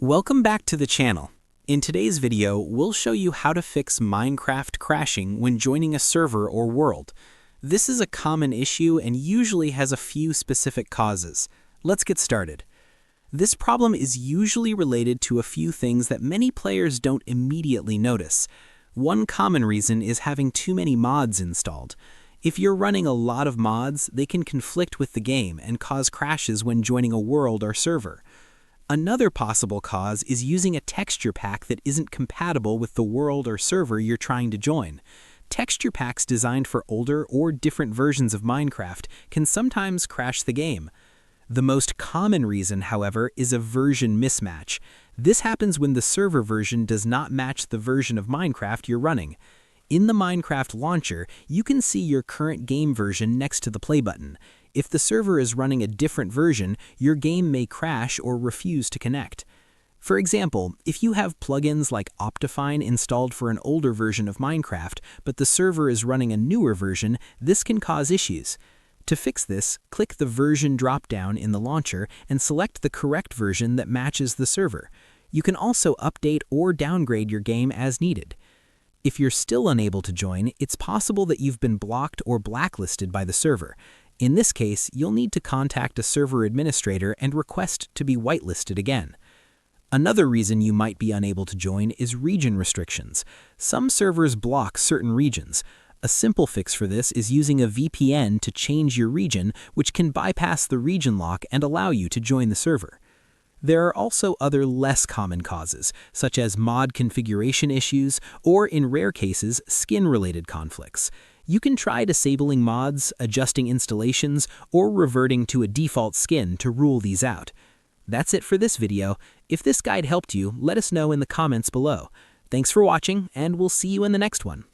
Welcome back to the channel. In today's video, we'll show you how to fix Minecraft crashing when joining a server or world. This is a common issue and usually has a few specific causes. Let's get started. This problem is usually related to a few things that many players don't immediately notice. One common reason is having too many mods installed. If you're running a lot of mods, they can conflict with the game and cause crashes when joining a world or server. Another possible cause is using a texture pack that isn't compatible with the world or server you're trying to join. Texture packs designed for older or different versions of Minecraft can sometimes crash the game. The most common reason, however, is a version mismatch. This happens when the server version does not match the version of Minecraft you're running. In the Minecraft launcher, you can see your current game version next to the play button. If the server is running a different version, your game may crash or refuse to connect. For example, if you have plugins like Optifine installed for an older version of Minecraft, but the server is running a newer version, this can cause issues. To fix this, click the version drop-down in the launcher and select the correct version that matches the server. You can also update or downgrade your game as needed. If you're still unable to join, it's possible that you've been blocked or blacklisted by the server. In this case, you'll need to contact a server administrator and request to be whitelisted again. Another reason you might be unable to join is region restrictions. Some servers block certain regions. A simple fix for this is using a VPN to change your region, which can bypass the region lock and allow you to join the server. There are also other less common causes, such as mod configuration issues or, in rare cases, skin-related conflicts. You can try disabling mods, adjusting installations, or reverting to a default skin to rule these out. That's it for this video. If this guide helped you, let us know in the comments below. Thanks for watching, and we'll see you in the next one.